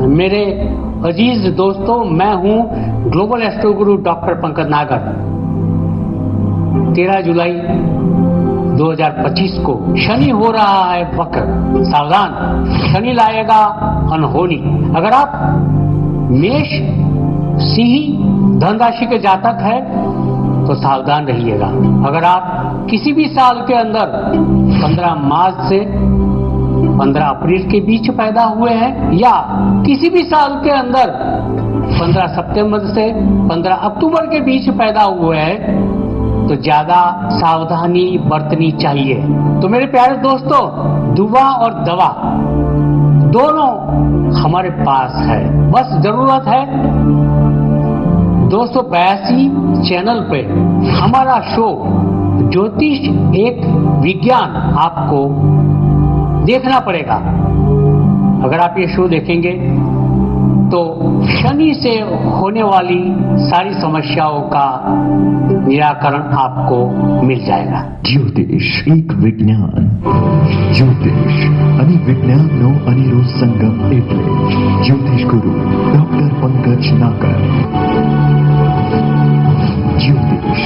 मेरे अजीज दोस्तों, मैं हूं ग्लोबल एस्ट्रो गुरु डॉक्टर पंकज नागर। 13 जुलाई 2025 को शनि हो रहा है वक्र। सावधान, शनि लाएगा अनहोनी। अगर आप मेष, सिंह, धन राशि के जातक है तो सावधान रहिएगा। अगर आप किसी भी साल के अंदर 15 मार्च से 15 अप्रैल के बीच पैदा हुए हैं या किसी भी साल के अंदर 15 सितंबर से 15 अक्टूबर के बीच पैदा हुए हैं तो ज्यादा सावधानी बरतनी चाहिए। तो मेरे प्यारे दोस्तों, दुआ और दवा दोनों हमारे पास है, बस जरूरत है 282 चैनल पे हमारा शो ज्योतिष एक विज्ञान आपको देखना पड़ेगा। अगर आप ये शो देखेंगे तो शनि से होने वाली सारी समस्याओं का निराकरण आपको मिल जाएगा। ज्योतिष एक विज्ञान, ज्योतिष અને વિજ્ઞાનનો અનેરો સંગમ એટલે જ્યોતિષ ગુરુ ડોક્ટર પંકજ નાગર। જ્યોતિષ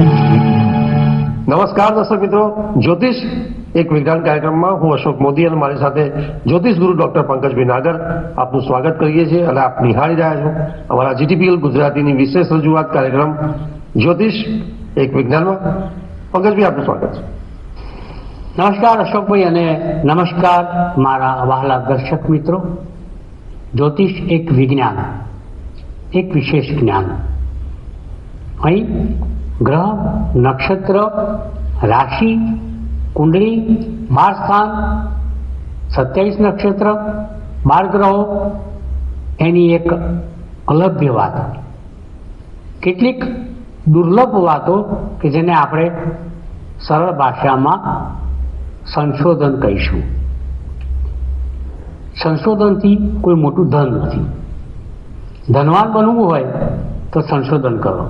એક વિજ્ઞાન। નમસ્કાર દર્શક મિત્રો, જ્યોતિષ એક વિજ્ઞાન કાર્યક્રમમાં હું અશોક મોદી અને મારી સાથે જ્યોતિષ ગુરુ ડોક્ટર પંકજભાઈ નાગર આપનું સ્વાગત કરીએ છીએ અને આપ નિહાળી રહ્યા છો અમારા જીટીપીએલ ગુજરાતીની વિશેષ રજૂઆત કાર્યક્રમ જ્યોતિષ એક વિજ્ઞાનમાં। પંકજભાઈ આપનું સ્વાગત છે। નમસ્કાર અશોકભાઈ અને નમસ્કાર મારા વહાલા દર્શક મિત્રો। જ્યોતિષ એક વિજ્ઞાન, એક વિશેષ જ્ઞાન। અહીં ગ્રહ, નક્ષત્ર, રાશિ, કુંડળી, 12 સ્થાન, 27 નક્ષત્ર, 12 ગ્રહો, એની એક અલભ્ય વાત, કેટલીક દુર્લભ વાતો કે જેને આપણે સરળ ભાષામાં સંશોધન કહીશું। સંશોધનથી કોઈ મોટું ધન નથી। ધનવાન બનવું હોય તો સંશોધન કરો।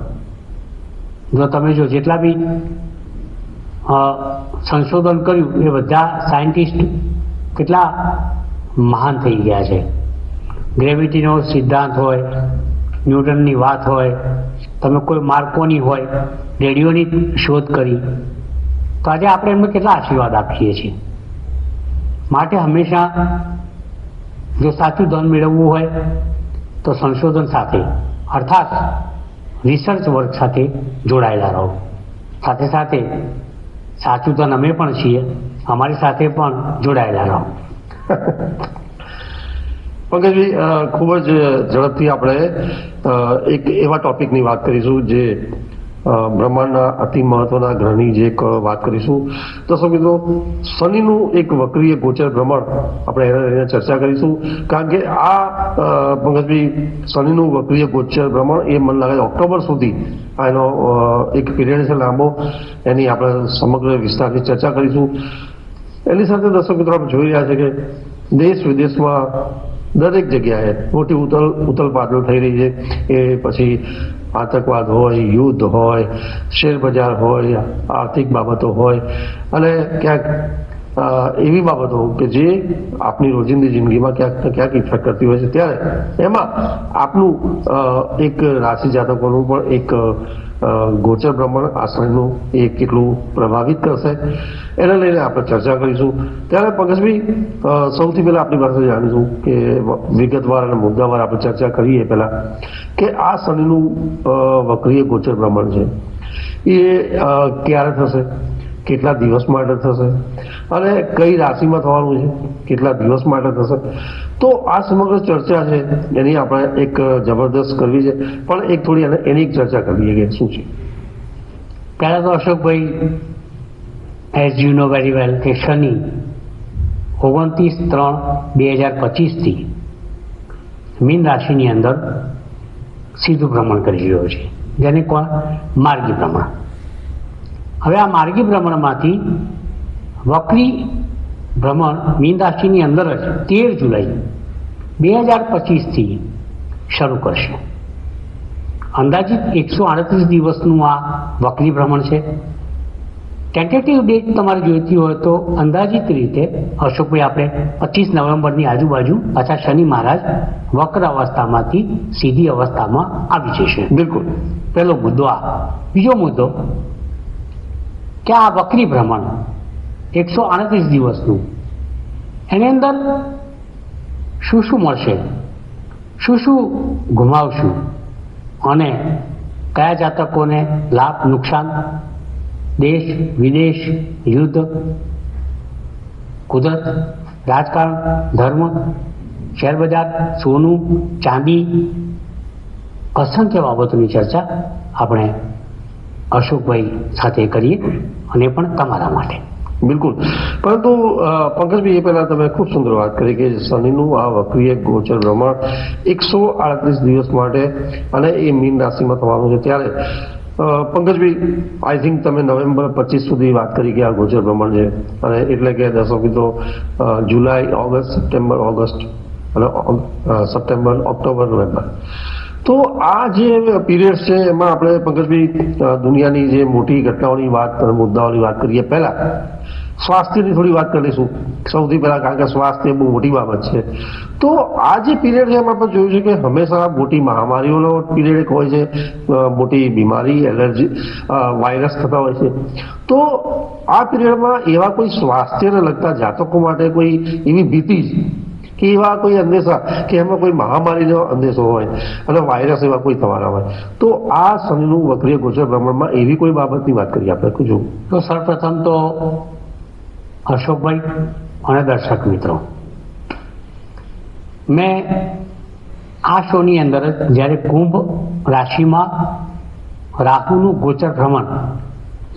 જો તમે જો જેટલા બી સંશોધન કર્યું એ બધા સાયન્ટિસ્ટ કેટલા મહાન થઈ ગયા છે। ગ્રેવિટીનો સિદ્ધાંત હોય, ન્યૂટનની વાત હોય, તમે કોઈ માર્કોની હોય, રેડિયોની શોધ કરી, તો આજે આપણે એમને કેટલા આશીર્વાદ આપીએ છીએ। માટે હંમેશા જો સાચું ધન મેળવવું હોય તો સંશોધન સાથે અર્થાત રિસર્ચ વર્ક સાથે જોડાયેલા રહો। સાથે સાથે સાચું ધન અમે પણ છીએ, અમારી સાથે પણ જોડાયેલા રહો। પંકજભાઈ, ખૂબ જ ઝડપથી આપણે એક એવા ટોપિકની વાત કરીશું જે બ્રહ્માંડના અતિ મહત્વના ગ્રહની જે એક વાત કરીશું। દર્શક મિત્રો, શનિનું એક વક્રીય ગોચર ભ્રમણ આપણે એના ચર્ચા કરીશું, કારણ કે આ પંકજભાઈ શનિનું વક્રીય ગોચર ભ્રમણ એ મને લાગે ઓક્ટોબર સુધી એનો એક પીરિયડ છે લાંબો, એની આપણે સમગ્ર વિસ્તારથી ચર્ચા કરીશું। એની સાથે દર્શક મિત્રો આપણે જોઈ રહ્યા છે કે દેશ વિદેશમાં દરેક જગ્યાએ મોટી ઉથલ પાથલ થઈ રહી છે। એ પછી આતંકવાદ હોય, યુદ્ધ હોય, શેર બજાર હોય, આર્થિક બાબતો હોય અને ક્યાંક એવી બાબતો કે જે આપની રોજિંદી જિંદગીમાં ક્યાંક ને ક્યાંક ઇફેક્ટ કરતી હોય છે। ત્યારે એમાં આપનું એક રાશિ જાતકોનું પણ એક ગોચર ભ્રમણ આશ્રયનું એ કેટલું પ્રભાવિત કરશે એને લઈને આપણે ચર્ચા કરીશું। ત્યારે પંકજભાઈ, સૌથી પહેલા આપણી પાસે જાણીશું કે વિગતવાર અને મુદ્દાવાર આપણે ચર્ચા કરીએ પહેલા કે આ શનિનું વક્રીય ગોચર ભ્રમણ છે એ ક્યારે થશે, કેટલા દિવસ માટે થશે અને કઈ રાશિમાં થવાનું છે, કેટલા દિવસ માટે થશે। તો આ સમગ્ર ચર્ચા છે એની આપણે એક જબરદસ્ત કરવી છે, પણ એક થોડી એની એક ચર્ચા કરવી કે શું છે। પહેલાં તો Ashokbhai, as you know very well કે શનિ 29/3/2025થી મીન રાશિની અંદર સીધું ભ્રમણ કરી રહ્યો છે, જેને માર્ગી ભ્રમણ। હવે આ માર્ગી ભ્રમણમાંથી વક્રી ભ્રમણ મીન રાશિની અંદર જ 13 જુલાઈ 2025થી શરૂ કરશે। અંદાજિત 138 દિવસનું આ વક્રી ભ્રમણ છે। ટેન્ટેટિવ ડેટ તમારે જોઈતી હોય તો અંદાજિત રીતે અશોકભાઈ આપણે 25 નવેમ્બરની આજુબાજુ પાછા શનિ મહારાજ વક્ર અવસ્થામાંથી સીધી અવસ્થામાં આવી જશે. બિલકુલ. પહેલો મુદ્દો આ. બીજો મુદ્દો કે આ વક્રી ભ્રમણ 138 દિવસનું, એની અંદર શું શું મળશે, શું શું ગુમાવશું અને કયા જાતકોને લાભ નુકસાન, દેશ વિદેશ, યુદ્ધ, કુદરત, રાજકારણ, ધર્મ, શેરબજાર, સોનું, ચાંદી, અસંખ્ય બાબતોની ચર્ચા આપણે અશોકભાઈ સાથે કરીએ અને પણ તમારા માટે. બિલકુલ. પરંતુ પંકજભાઈ, એ પહેલા તમે ખૂબ સુંદર વાત કરી કે શનિનું આ વક્રીય ગોચર ભ્રમણ 138 દિવસ માટે અને એ મીન રાશિમાં થવાનું છે. ત્યારે પંકજભાઈ, આઈ થિંક તમે નવેમ્બર 25 સુધી વાત કરી કે આ ગોચર ભ્રમણ છે, અને એટલે કે દર્શક મિત્રો જુલાઈ, ઓગસ્ટ, સપ્ટેમ્બર, ઓગસ્ટ અને સપ્ટેમ્બર, ઓક્ટોબર, નવેમ્બર. તો આ જે પીરિયડ છે એમાં આપણે પંકજભાઈ દુનિયાની જે મોટી ઘટનાઓની વાત અને મુદ્દાઓની વાત કરીએ પહેલા સ્વાસ્થ્યની થોડી વાત કરી લઈશું સૌથી પહેલા, કારણ કે સ્વાસ્થ્ય બહુ મોટી બાબત છે. તો આ જે પીરિયડ છે એમાં આપણે જોયું છે કે હંમેશા મોટી મહામારીઓનો પીરિયડ એક હોય છે, મોટી બીમારી, એલર્જી, વાયરસ થતા હોય છે. તો આ પીરિયડમાં એવા કોઈ સ્વાસ્થ્યને લગતા જાતકો માટે કોઈ એવી ભીતિ કે એવા કોઈ અંદેશા કે એમાં કોઈ મહામારીનો અંદેશો હોય અને વાયરસ એવા કોઈ થવાના હોય, તો આ શનિનું વક્રીય ગોચર ભ્રમણમાં એવી કોઈ બાબતની વાત કરીએ આપણે. જો તો સૌપ્રથમ તો અશોકભાઈ અને દર્શક મિત્રો, મેં આ શોની અંદર જ્યારે કુંભ રાશિમાં રાહુનું ગોચર ભ્રમણ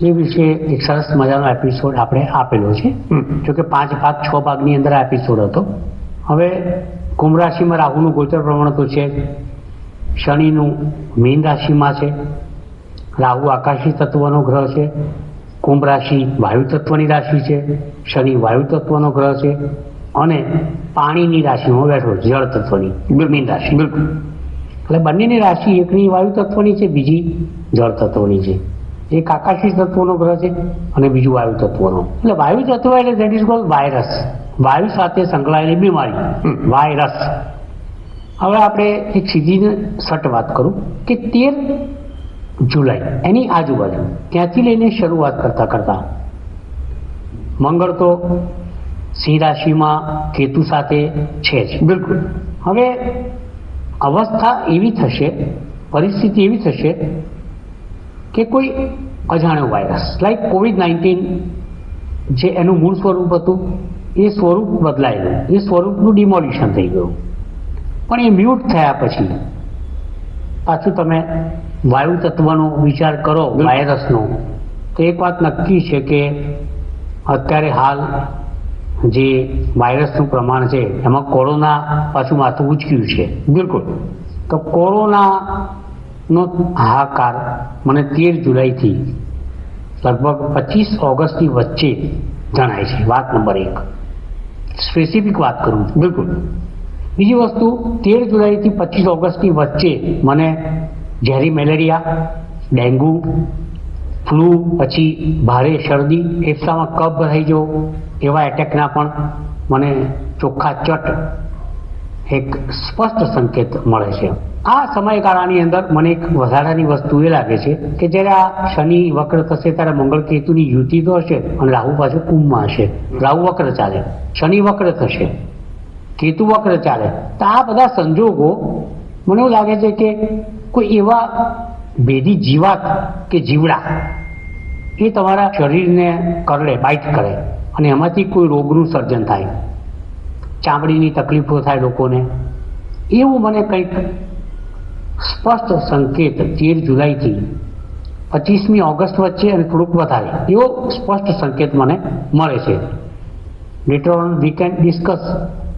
એ વિશે એક સરસ મજાનો એપિસોડ આપણે આપેલો છે. જોકે 5 ભાગ 6 ભાગની અંદર આ એપિસોડ હતો. હવે કુંભ રાશિમાં રાહુનું ગોચર ભ્રમણ તો છે, શનિનું મીન રાશિમાં છે, રાહુ આકાશી તત્વનો ગ્રહ છે, કુંભ રાશિ વાયુ તત્વની રાશિ છે, શનિ વાયુ તત્વનો ગ્રહ છે અને પાણીની રાશિમાં બેઠો જળ તત્વની મીન રાશિ. બિલકુલ. એટલે બંનેની રાશિ એકની વાયુ તત્વની છે, બીજી જળ તત્વની છે. એક આકાશી તત્વનો ગ્રહ છે અને બીજું વાયુ તત્વનો. એટલે વાયુ તત્વ એટલે ધેટ ઇઝ કોલ્ડ વાયરસ, વાયુ સાથે સંકળાયેલી બીમારી, વાયરસ. હવે આપણે એક સીધી સટ વાત કરું કે 13 જુલાઈ એની આજુબાજુ ત્યાંથી લઈને શરૂઆત કરતા મંગળ તો સિંહ રાશિમાં કેતુ સાથે છે જ. બિલકુલ. હવે અવસ્થા એવી થશે, પરિસ્થિતિ એવી થશે કે કોઈ અજાણ્યો વાયરસ લાઈક COVID-19 જે એનું મૂળ સ્વરૂપ હતું એ સ્વરૂપ બદલાયેલું, એ સ્વરૂપનું ડિમોલિશન થઈ ગયું. પણ એ મ્યુટ થયા પછી પાછું તમે વાયુ તત્વનો વિચાર કરો વાયરસનો, તો એક વાત નક્કી છે કે અત્યારે હાલ જે વાયરસનું પ્રમાણ છે એમાં કોરોના પાછું માથું ઉચક્યું છે. બિલકુલ. તો કોરોનાનો હાહાકાર મને 13 જુલાઈથી લગભગ 25 ઓગસ્ટની વચ્ચે જણાય છે. વાત નંબર 1, સ્પેસિફિક વાત કરું છું. બિલકુલ. બીજી વસ્તુ, 13 જુલાઈથી 25 ઓગસ્ટની વચ્ચે મને ઝેરી મેલેરિયા, ડેન્ગુ, ફ્લૂ, પછી ભારે શરદી, ફેફસામાં કફ ભરાઈ જવો એવા એટેકના પણ મને ચોખ્ખા ચટ એક સ્પષ્ટ સંકેત મળે છે. આ સમયગાળાની અંદર મને એક વધારાની વસ્તુ એ લાગે છે કે જ્યારે આ શનિ વક્ર થશે ત્યારે મંગળ કેતુની યુતિ તો હશે અને રાહુ પાછું કુંભમાં હશે. રાહુ વક્ર ચાલે, શનિ વક્ર થશે, કેતુ વક્ર ચાલે. તો આ બધા સંજોગો મને એવું લાગે છે કે કોઈ એવા ભેદી જીવાત કે જીવડા એ તમારા શરીરને કરડે, બાઇટ કરે અને એમાંથી કોઈ રોગનું સર્જન થાય, ચામડીની તકલીફો થાય લોકોને, એવું મને કંઈક સ્પષ્ટ સંકેત 13 જુલાઈથી 25મી ઓગસ્ટ વચ્ચે અને થોડુંક વધારે એવો સ્પષ્ટ સંકેત મને મળે છે. Letter on we can discuss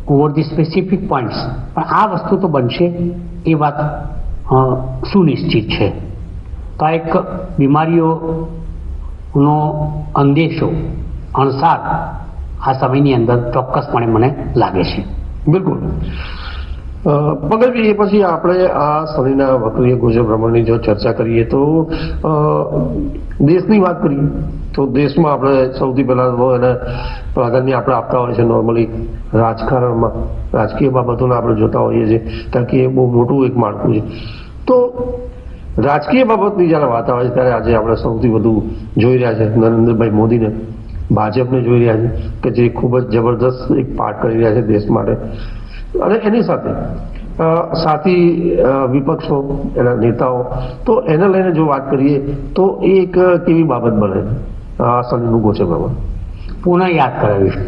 over the specific points. પણ આ વસ્તુ તો બનશે એ વાત સુનિશ્ચિત છે. તો આ એક બીમારીઓનો અંદેશો અણસાર આ સમયની અંદર ચોક્કસપણે મને લાગે છે. બિલકુલ. પંકજભાઈ, એ પછી આપણે આ શનિના વક્રીય ગોચર ભ્રમણની જો ચર્ચા કરીએ તો દેશની વાત કરીએ તો દેશમાં આપણે સૌથી પહેલા તો એને પ્રાધાન્ય આપણે આપતા હોય છે નોર્મલી રાજકારણમાં, રાજકીય બાબતોને આપણે જોતા હોઈએ છીએ, કારણ કે એ બહુ મોટું એક માળખું છે. તો રાજકીય બાબતની જ્યારે વાત આવે છે ત્યારે આજે આપણે સૌથી વધુ જોઈ રહ્યા છે નરેન્દ્રભાઈ મોદીને, ભાજપને જોઈ રહ્યા છે કે જે ખૂબ જ જબરદસ્ત એક પાઠ કરી રહ્યા છે દેશ માટે, અને એની સાથે સાથી વિપક્ષો, એના નેતાઓ. તો એને લઈને જો વાત કરીએ તો એ એક કેવી બાબત બને આ શનિનું ગોચર ભ્રમણ? પુનઃ યાદ કરાવીશ.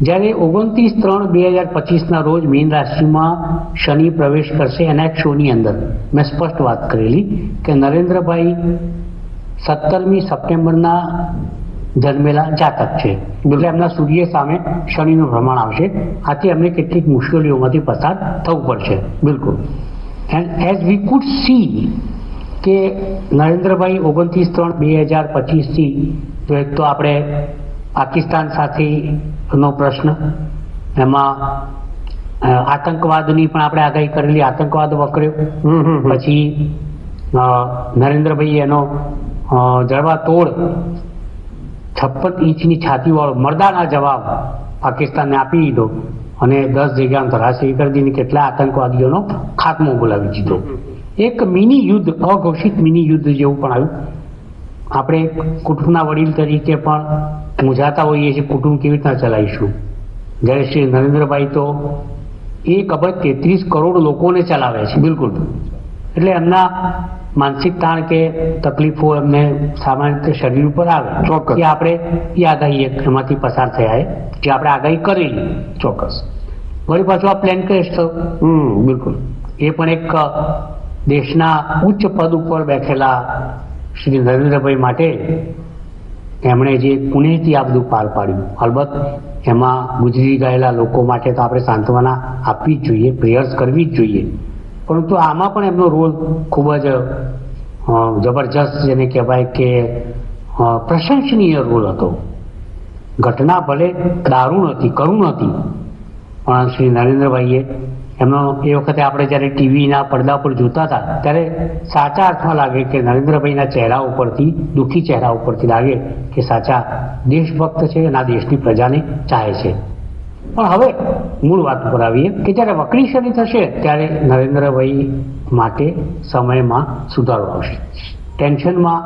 જ્યારે 29/3/2025 રોજ મીન રાશિમાં શનિ પ્રવેશ કરશે, એના એક શોની અંદર મેં સ્પષ્ટ વાત કરેલી કે નરેન્દ્રભાઈ 17મી સપ્ટેમ્બરના જન્મેલા જાતક છે, એટલે એમના સૂર્ય સામે શનિનું ભ્રમણ આવશે. આથી એમને કેટલીક મુશ્કેલીઓમાંથી પસાર થવું પડશે. બિલકુલ. And as V food C કે નરેન્દ્રભાઈ 29/3/2025 તો એક તો આપણે પાકિસ્તાન સાથેનો પ્રશ્ન, એમાં આતંકવાદની પણ આપણે આગાહી કરેલી, આતંકવાદ વકર્યો. પછી નરેન્દ્રભાઈ એનો જડબાતોડ 56 ઇંચની છાતીવાળો મર્દાના જવાબ પાકિસ્તાનને આપી દીધો અને 10 જગ્યામાં ધરાશયી કરી દીધી, કેટલા આતંકવાદીઓનો ખાત્મો બોલાવી દીધો. એક મિની યુદ્ધ, અઘોષિત મિની યુદ્ધ જેવું પણ આવ્યું. આપણે કુટુંબના વડીલ તરીકે પણ મૂંઝાતા હોઈએ છીએ, કુટુંબ કેવી રીતના ચલાવીશું, જ્યારે શ્રી નરેન્દ્રભાઈ તો 1 અબજ 33 કરોડ લોકોને ચલાવે છે. બિલકુલ. એટલે એમના માનસિક તાણ કે તકલીફો એમને સામાન્ય રીતે શરીર ઉપર આવે. ચોક્કસ. કે આપણે એ આગાહી એમાંથી પસાર થયા જે આપણે આગાહી કરેલી. ચોક્કસ. વળી પાછું આ પ્લેન ક્રેશ થયું. બિલકુલ. એ પણ એક દેશના ઉચ્ચ પદ ઉપર બેઠેલા શ્રી નરેન્દ્રભાઈ માટે એમણે જે પુણ્યથી આ બધું પાર પાડ્યું, અલબત્ત એમાં ગુજરી ગયેલા લોકો માટે તો આપણે સાંત્વના આપવી જ જોઈએ, પ્રેયર્સ કરવી જ જોઈએ, પરંતુ આમાં પણ એમનો રોલ ખૂબ જ જબરજસ્ત, જેને કહેવાય કે પ્રશંસનીય રોલ હતો. ઘટના ભલે દારૂણ હતી, કરુણ હતી, પણ શ્રી નરેન્દ્રભાઈએ એમનો એ વખતે આપણે જ્યારે ટીવીના પડદા પર જોતા હતા ત્યારે સાચા અર્થમાં લાગે કે નરેન્દ્રભાઈના ચહેરા ઉપરથી, દુઃખી ચહેરા ઉપરથી લાગે કે સાચા દેશભક્ત છે અને આ દેશની પ્રજાને ચાહે છે. પણ હવે મૂળ વાત ઉપર આવીએ કે જ્યારે વક્રી શનિ થશે ત્યારે નરેન્દ્રભાઈ માટે સમયમાં સુધારો આવશે. ટેન્શનમાં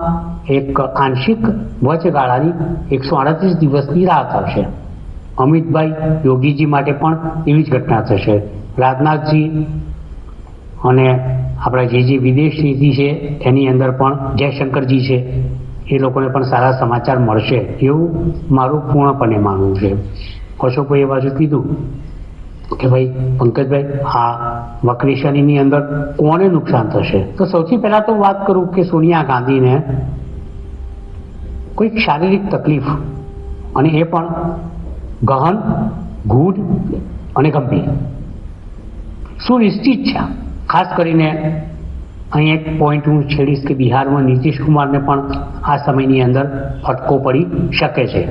એક આંશિક વચગાળાની 138 દિવસની રાહત આવશે. અમિતભાઈ યોગીજી માટે પણ એવી જ ઘટના થશે. રાજનાથજી અને આપણા જે વિદેશ નીતિ છે એની અંદર પણ જયશંકરજી છે, એ લોકોને પણ સારા સમાચાર મળશે એવું મારું પૂર્ણપણે માનવું છે. અશોકભાઈ એ બાજુ કીધું કે ભાઈ પંકજભાઈ, આ વક્રી શનિની અંદર કોને નુકસાન થશે? તો સૌથી પહેલા તો વાત કરું કે સોનિયા ગાંધીને કોઈક શારીરિક તકલીફ, અને એ પણ ગહન, ગૂઢ અને ગંભીર સુનિશ્ચિત છે. ખાસ કરીને અહીં એક પોઈન્ટ હું છેડીશ કે બિહારમાં નીતિશ કુમારને પણ આ સમયની અંદર ફટકો પડી શકે છે.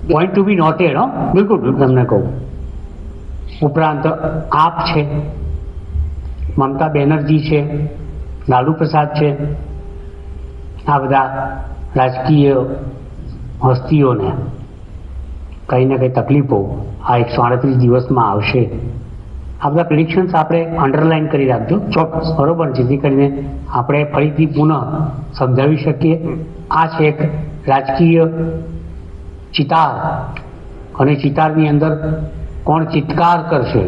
પોઈન્ટ ટુ બી નોટેડ. બિલકુલ તમને કહું. ઉપરાંત આપ છે, મમતા બેનર્જી છે, લાલુ પ્રસાદ છે, આ બધા રાજકીય હસ્તીઓને કંઈ ને કંઈ તકલીફો આ 138 દિવસમાં આવશે. આ બધા પ્રિડિક્શન્સ આપણે અંડરલાઈન કરી રાખજો, ચોક્કસ, બરોબર, જેથી કરીને આપણે ફરીથી પુનઃ સમજાવી શકીએ. આ છે એક રાજકીય ચિતાર, અને ચિતારની અંદર કોણ ચિત્કાર કરશે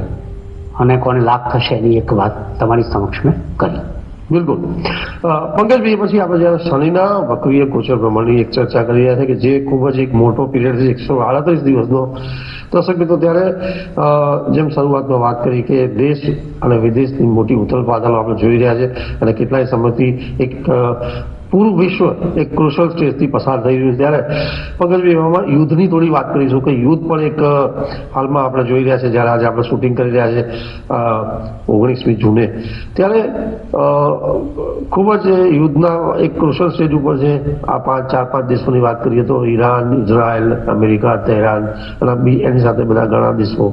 અને કોને લાભ થશે એની એક વાત તમારી સમક્ષ મેં કરી. બિલકુલ. પંકજભાઈ, પછી આપણે જ્યારે શનિના વક્રીય ગોચર ભ્રમણની એક ચર્ચા કરી રહ્યા છે કે જે ખૂબ જ એક મોટો પીરિયડ છે 138 દિવસનો. દર્શક મિત્રો, ત્યારે જેમ શરૂઆતમાં વાત કરી કે દેશ અને વિદેશની મોટી ઉથલ પાથલ આપણે જોઈ રહ્યા છે અને કેટલાય સમયથી એક પૂરું વિશ્વ એક ક્રુશલ સ્ટેજથી પસાર થઈ રહ્યું છે, ત્યારે પંકજભાઈ એમાં યુદ્ધની થોડી વાત કરીશું કે યુદ્ધ પણ એક હાલમાં આપણે જોઈ રહ્યા છે. જ્યારે આજે આપણે શૂટિંગ કરી રહ્યા છે 19મી જૂને, ત્યારે ખૂબ જ યુદ્ધના એક ક્રુશલ સ્ટેજ ઉપર છે. આ 4-5 દેશોની વાત કરીએ તો ઈરાન, ઇઝરાયલ, અમેરિકા, તેહરાન અને એની સાથે બધા ઘણા દેશો.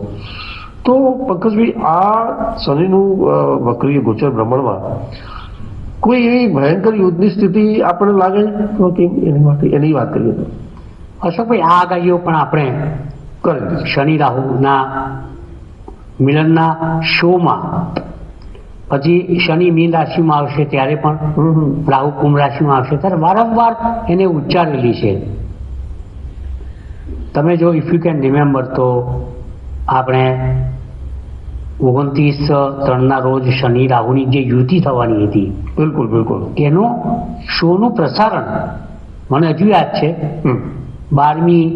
તો પંકજભાઈ, આ શનિનું વક્રીય ગોચર ભ્રમણમાં કોઈ એવી ભયંકર યુદ્ધની સ્થિતિ આપણને લાગે તો કે એની વાત કરીએ તો અશોકભાઈ, આ આગાહીઓ પણ આપણે કરી શનિ રાહુના મિલનના શોમાં, પછી શનિ મીન રાશિમાં આવશે ત્યારે પણ, રાહુ કુંભ રાશિમાં આવશે ત્યારે વારંવાર એને ઉચ્ચારેલી છે. તમે જો ઇફ યુ કેન રિમેમ્બર તો આપણે 29/3 રોજ શનિ રાહુની જે યુતિ થવાની હતી, બિલકુલ બિલકુલ, એનો શોનું પ્રસારણ મને હજુ યાદ છે. 12મી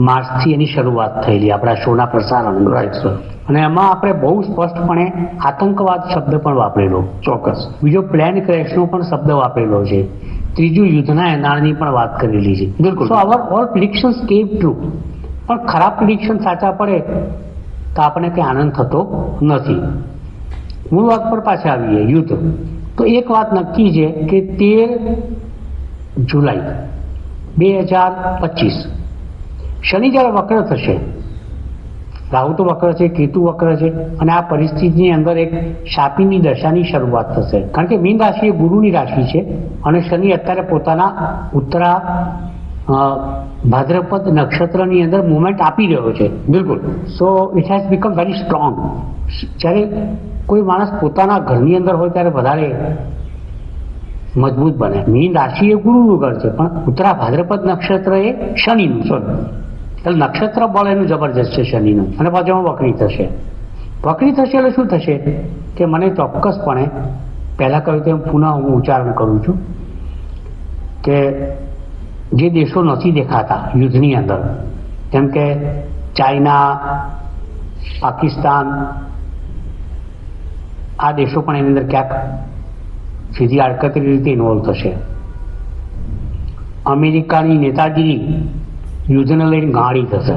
માર્ચથી એની શરૂઆત થયેલી આપણા શોના પ્રસારણ. Right sir. અને એમાં આપણે બહુ સ્પષ્ટપણે આતંકવાદ શબ્દ પણ વાપરેલો, ચોક્કસ. બીજો પ્લેન ક્રેશનો પણ શબ્દ વાપરેલો છે, ત્રીજું યુદ્ધના એંધાણની પણ વાત કરેલી છે. બિલકુલ. સો અવર ઓલ પ્રિડિક્શન્સ કેમ ટ્રુ. પણ ખરાબ પ્રિડિક્શન સાચા પડે તો આપણને કંઈ આનંદ થતો નથી. મૂળ વાત પર પાછા આવીએ, યુદ્ધ. તો એક વાત નક્કી છે કે 13 જુલાઈ 2025 શનિ જ્યારે વક્ર થશે, રાહુ તો વક્ર છે, કેતુ વક્ર છે, અને આ પરિસ્થિતિની અંદર એક શાપીની દશાની શરૂઆત થશે. કારણ કે મીન રાશિ એ ગુરુની રાશિ છે અને શનિ અત્યારે પોતાના ઉત્તરા ભાદ્રપદ નક્ષત્રની અંદર મુવમેન્ટ આપી રહ્યો છે. બિલકુલ. So it has become very strong. જ્યારે કોઈ માણસ પોતાના ઘરની અંદર હોય ત્યારે વધારે મજબૂત બને. મીન રાશિ એ ગુરુનું ઘર છે, પણ ઉત્તરા ભાદ્રપદ નક્ષત્ર એ શનિનું છે. એટલે નક્ષત્ર બળ એનું જબરજસ્ત છે શનિનું. અને પાછું વક્રી થશે. વક્રી થશે એટલે શું થશે કે મને ચોક્કસપણે પહેલાં કહ્યું તેમ પુનઃ હું ઉચ્ચારણ કરું છું કે જે દેશો નથી દેખાતા યુદ્ધની અંદર, જેમ કે ચાઇના, પાકિસ્તાન, આ દેશો પણ એની અંદર ક્યાંક સીધી આડકતરી રીતે ઇન્વોલ્વ થશે. અમેરિકાની નેતાગીરી યુદ્ધને લઈને ગાળી થશે.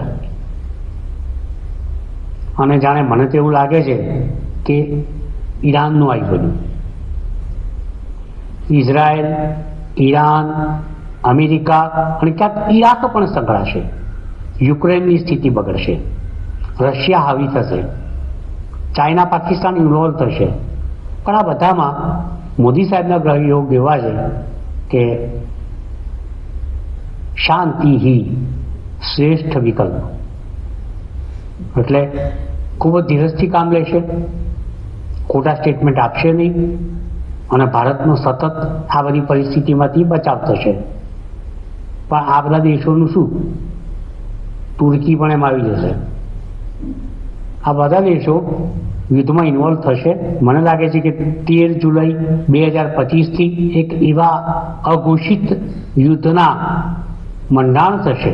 અને જાણે મને તો એવું લાગે છે કે ઈરાનનું આવી બધું, ઇઝરાયલ, ઈરાન, અમેરિકા અને ક્યાંક ઈરાક પણ સંકળાશે. યુક્રેનની સ્થિતિ બગડશે, રશિયા હાવી થશે, ચાઇના, પાકિસ્તાન ઇન્વોલ્વ થશે. પણ આ બધામાં મોદી સાહેબના ગ્રહ યોગ એવા છે કે શાંતિ હિ શ્રેષ્ઠ વિકલ્પ. એટલે ખૂબ જ ધીરજથી કામ લેશે, ખોટા સ્ટેટમેન્ટ આપશે નહીં, અને ભારતનો સતત આ બધી પરિસ્થિતિમાંથી બચાવ થશે. પણ આ બધા દેશોનું શું, તુર્કી પણ એમાં આવી જશે. આ બધા દેશો યુદ્ધમાં ઇન્વોલ્વ થશે. મને લાગે છે કે 13 જુલાઈ 2025થી એક એવા અઘોષિત યુદ્ધના મંડાણ થશે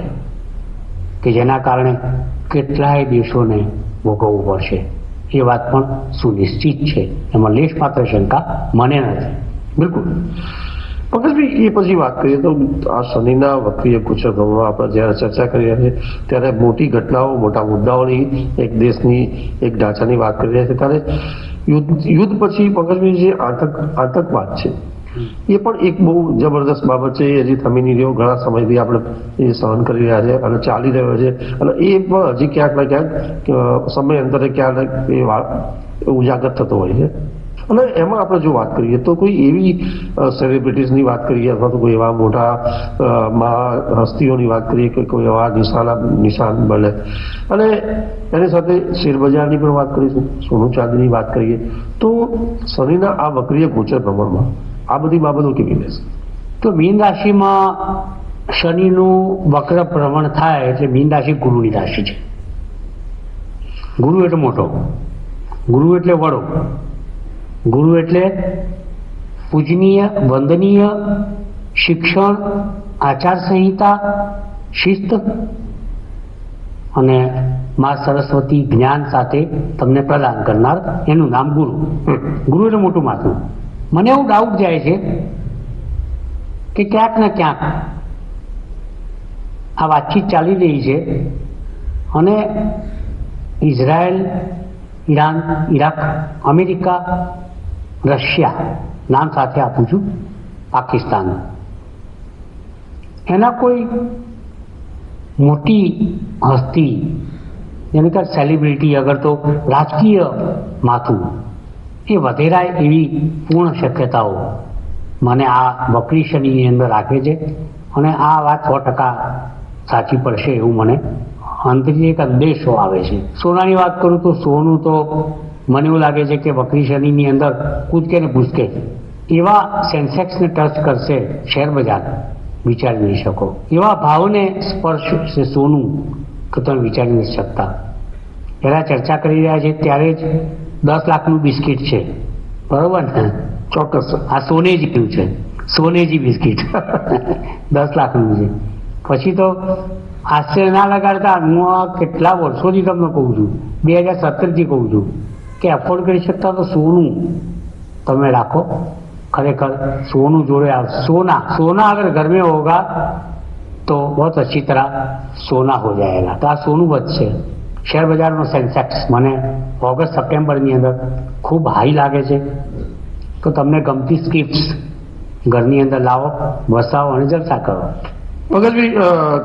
કે જેના કારણે કેટલાય દેશોને ભોગવવું પડશે. એ વાત પણ સુનિશ્ચિત છે, એમાં લેશ માત્ર શંકા મને નથી. બિલકુલ. પંકજભાઈ, એ પછી વાત કરીએ તો આ શનિના વક્રીય ગોચર ભ્રમણમાં આપણે જ્યારે ચર્ચા કરી રહ્યા છીએ ત્યારે મોટી ઘટનાઓ, મોટા મુદ્દાઓની, એક દેશની, એક ઢાંચાની વાત કરી રહ્યા છીએ, ત્યારે યુદ્ધ પછી પંકજભાઈ જે આતંકવાદ છે એ પણ એક બહુ જબરદસ્ત બાબત છે. એ હજી થમી નહીં રહ્યો. ઘણા સમયથી આપણે એ સહન કરી રહ્યા છે અને ચાલી રહ્યો છે, અને એ પણ હજી ક્યાંક ને ક્યાંક સમય અંતરે ક્યાંક એ ઉજાગર થતો હોય છે. અને એમાં આપણે જો વાત કરીએ તો કોઈ એવી સેલિબ્રિટીઝની વાત કરીએ અથવા તો કોઈ એવા મોટા હસ્તીઓની વાત કરીએ કે કોઈ એવા નિશાન બને, અને એની સાથે શેરબજારની પણ વાત કરીશું, સોનું ચાંદીની વાત કરીએ, તો શનિના આ વક્રીય ગોચર ભ્રમણમાં આ બધી બાબતો કેવી રહેશે? તો મીન રાશિમાં શનિનું વક્ર ભ્રમણ થાય એટલે મીન રાશિ ગુરુની રાશિ છે. ગુરુ એટલે મોટો, ગુરુ એટલે વડો, ગુરુ એટલે પૂજનીય, વંદનીય, શિક્ષણ, આચાર સંહિતા, શિસ્ત અને મા સરસ્વતી જ્ઞાન સાથે તમને પ્રદાન કરનાર, એનું નામ ગુરુ. ગુરુ એટલે મોટું માથું. મને એવું ડાઉટ જાય છે કે ક્યાંક ને ક્યાંક આ વાતચીત ચાલી રહી છે અને Israel, Iran, Iraq, America, Russia, નામ સાથે આપું છું, પાકિસ્તાન, એના કોઈ મોટી હસ્તી यानी कि सेलिब्रिटी अगर तो राजकीय माथું એ વધેરાય એવી પૂર્ણ શક્યતાઓ મને આ વક્રી શનિની અંદર રાખે છે અને આ વાત 100% સાચી પડશે એવું મને અંતરી એક અંદેશો આવે છે. સોનાની વાત કરું તો સોનું તો મને એવું લાગે છે કે વક્રી શનિની અંદર કૂદકે ને ભૂસકે એવા સેન્સેક્સને ટચ કરશે શેર બજાર, વિચારી નહીં શકો. એવા ભાવને સ્પર્શશે સોનું કે તમે વિચારી નથી શકતા. પહેલાં ચર્ચા કરી રહ્યા છે ત્યારે જ 10 લાખનું બિસ્કિટ છે, બરોબર ને? ચોક્કસ. આ સોનેજીનું છે, સોનેજી બિસ્કિટ 10 લાખનું છે. પછી તો આશ્ચર્ય ના લગાડતા, હું આ કેટલા વર્ષોથી તમને કહું છું, 2017થી કહું છું કે એફોર્ડ કરી શકતા તો સોનું તમે રાખો. खरेखर सोनू जोड़े सोना सोना अगर घर में होगा तो बहुत अच्छी तरह सोना हो जाएगा. तो आ सोनू बचશે. शेर बाजार नो सेंसेक्स મને ઓગસ્ટ સપ્ટેમ્બરની અંદર ખૂબ હાઈ લાગે છે. તો તમને ગમતી સ્ક્રિપ્ટ્સ ઘરની અંદર લાવો, વસાવો અને જલસા કરો. પંકજભાઈ,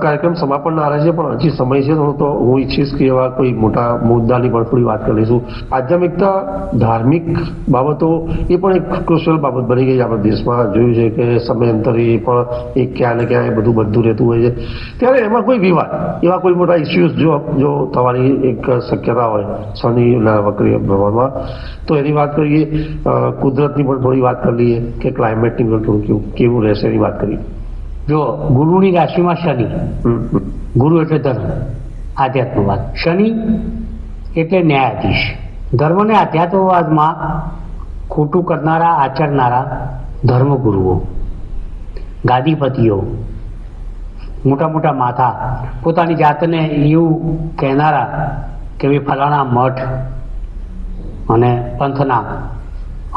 કાર્યક્રમ સમાપન આરે છે પણ હજી સમય છે તો હું ઈચ્છીશ કે એવા કોઈ મોટા મુદ્દાની પણ થોડી વાત કરી લઈશું. આધ્યાત્મિકતા, ધાર્મિક બાબતો એ પણ એક ક્રુશિયલ બાબત બની ગઈ. આપણા દેશમાં જોયું છે કે સમયાંતરે પણ એક ક્યાં ને ક્યાં બધું બધું રહેતું હોય છે. ત્યારે એમાં કોઈ વિવાદ, એવા કોઈ મોટા ઇસ્યુઝ જો થવાની એક શક્યતા હોય શનિના વક્રી ભ્રમણમાં, તો એની વાત કરીએ. કુદરતની પણ થોડી વાત કરી લઈએ કે ક્લાઇમેટની પણ થોડું કેવું રહેશે એની વાત કરીએ. જો ગુરુની રાશિમાં શનિ, ગુરુ એટલે ધર્મ, આધ્યાત્મવાદ. શનિ એટલે ન્યાયાધીશ. ધર્મ અને આધ્યાત્મવાદમાં ખોટું કરનારા, આચરનારા ધર્મગુરુઓ, ગાદીપતિઓ, મોટા મોટા માથા, પોતાની જાતને એવું કહેનારા કે ભાઈ ફલાણા મઠ અને પંથના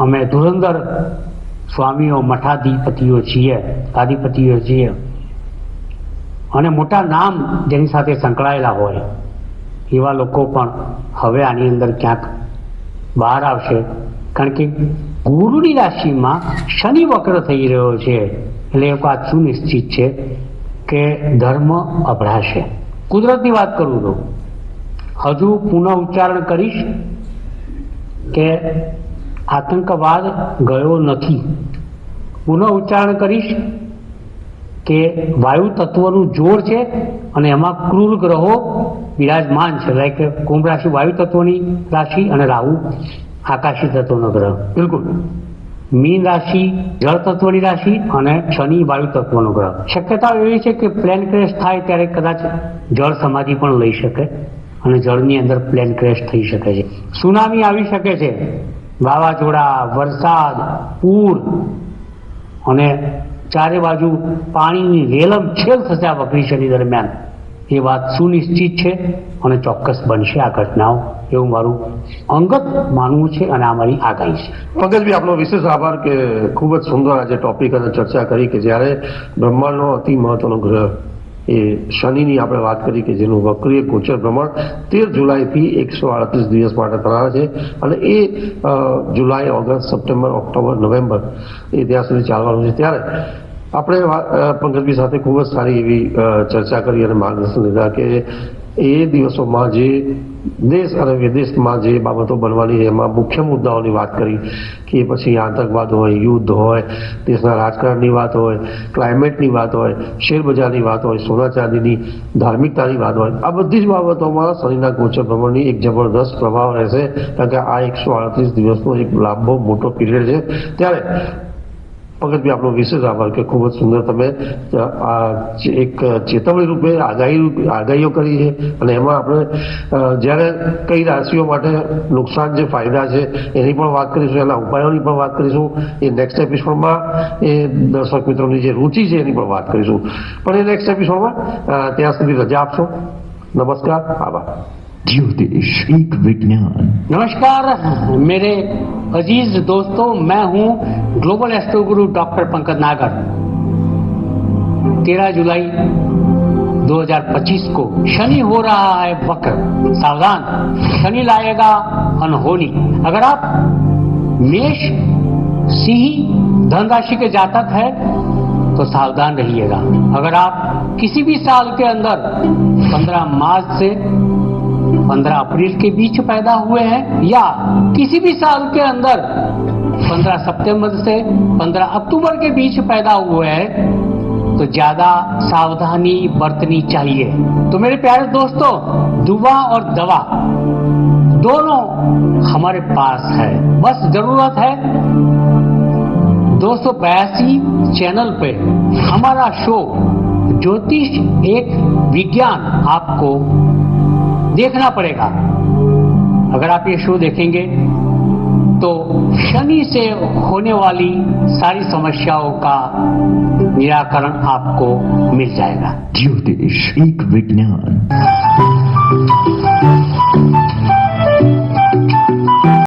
અમે ધુરંધર સ્વામીઓ, મઠાધિપતિઓ છીએ, ગાદીપતિઓ છીએ, અને મોટા નામ જેની સાથે સંકળાયેલા હોય એવા લોકો પણ હવે આની અંદર ક્યાંક બહાર આવશે. કારણ કે ગુરુની રાશિમાં શનિ વક્ર થઈ રહ્યો છે એટલે એક વાત સુનિશ્ચિત છે કે ધર્મ અભડાશે. કુદરતની વાત કરું તો હજુ પુનઃ ઉચ્ચારણ કરીશ કે આતંકવાદ ગયો નથી. પુનઃ ઉચ્ચારણ કરીશ કે વાયુ તત્વનું જોર છે અને એમાં ક્રૂર ગ્રહો બિરાજમાન છે. લાઈક કુંભ રાશિ વાયુ તત્વની રાશિ અને રાહુ આકાશી તત્વનો ગ્રહ. બિલકુલ. મીન રાશિ જળ તત્વની રાશિ અને શનિ વાયુ તત્વનો ગ્રહ. શક્યતા એવી છે કે પ્લેન ક્રેશ થાય ત્યારે કદાચ જળ સમાધિ પણ લઈ શકે અને જળની અંદર પ્લેન ક્રેશ થઈ શકે છે. સુનામી આવી શકે છે, વાવાઝોડા, વરસાદ, પૂર અને ચારે બાજુ પાણીની રેલમછેલ થશે આ વક્રી શનિ દરમિયાન. એ વાત સુનિશ્ચિત છે અને ચોક્કસ બનશે આ ઘટનાઓ, એવું મારું અંગત માનવું છે અને આ મારી આગાહી છે. પંકજભાઈ, આપનો વિશેષ આભાર કે ખૂબ જ સુંદર આજે ટોપિક અને ચર્ચા કરી કે જ્યારે બ્રહ્માંડનો અતિ મહત્વનો ગ્રહ એ શનિની આપણે વાત કરી કે જેનું વક્રીય ગોચર ભ્રમણ 13 જુલાઈથી 138 દિવસ માટે થનાર છે અને એ જુલાઈ, ઓગસ્ટ, સપ્ટેમ્બર, ઓક્ટોબર, નવેમ્બર એ ત્યાં સુધી ચાલવાનું છે. ત્યારે આપણે પંકજભાઈ સાથે ખૂબ જ સારી એવી ચર્ચા કરી અને માર્ગદર્શન લીધા કે એ દિવસોમાં જે દેશ અને વિદેશમાં જે બાબતો બનવાની એમાં મુખ્ય મુદ્દાઓની વાત કરી કે પછી આતંકવાદ હોય, યુદ્ધ હોય, દેશના રાજકારણની વાત હોય, ક્લાઇમેટની વાત હોય, શેર બજારની વાત હોય, સોના ચાંદીની, ધાર્મિકતાની વાત હોય, આ બધી જ બાબતોમાં શનિના ગોચર ભ્રમણની એક જબરદસ્ત પ્રભાવ રહેશે. કારણ કે આ 138 દિવસનો એક લાંબો મોટો પીરિયડ છે. ત્યારે પંકજભાઈ, આપણો વિશેષ આભાર કે ખૂબ જ સુંદર તમે આ એક ચેતવણી રૂપે આગાહીઓ કરી છે અને એમાં આપણે જ્યારે કઈ રાશિઓ માટે નુકસાન છે, ફાયદા છે એની પણ વાત કરીશું, એના ઉપાયોની પણ વાત કરીશું. એ નેક્સ્ટ એપિસોડમાં એ દર્શક મિત્રોની જે રુચિ છે એની પણ વાત કરીશું. પણ એ નેક્સ્ટ એપિસોડમાં ત્યાં સુધી રજા આપશો. નમસ્કાર, આભાર. ज्योतिष एक विज्ञान. नमस्कार मेरे अजीज दोस्तों, मैं हूं ग्लोबल एस्ट्रो गुरु डॉक्टर पंकज नागर. 13 जुलाई 2025 को शनि हो रहा है वक्र. सावधान, शनि लाएगा अनहोनी. अगर आप मेष, सिंह, धन राशि के जातक है तो सावधान रहिएगा. अगर आप किसी भी साल के अंदर 15 मार्च से 15 अप्रैल के बीच पैदा हुए हैं या किसी भी साल के अंदर 15 सितंबर से 15 अक्टूबर के बीच पैदा हुए हैं तो ज्यादा सावधानी बरतनी चाहिए। तो मेरे प्यारे दोस्तों, दुआ और दवा दोनों हमारे पास है, बस जरूरत है 282 चैनल पे हमारा शो ज्योतिष एक विज्ञान आपको देखना पड़ेगा। अगर आप ये शो देखेंगे तो शनि से होने वाली सारी समस्याओं का निराकरण आपको मिल जाएगा। ज्योतिष एक विज्ञान।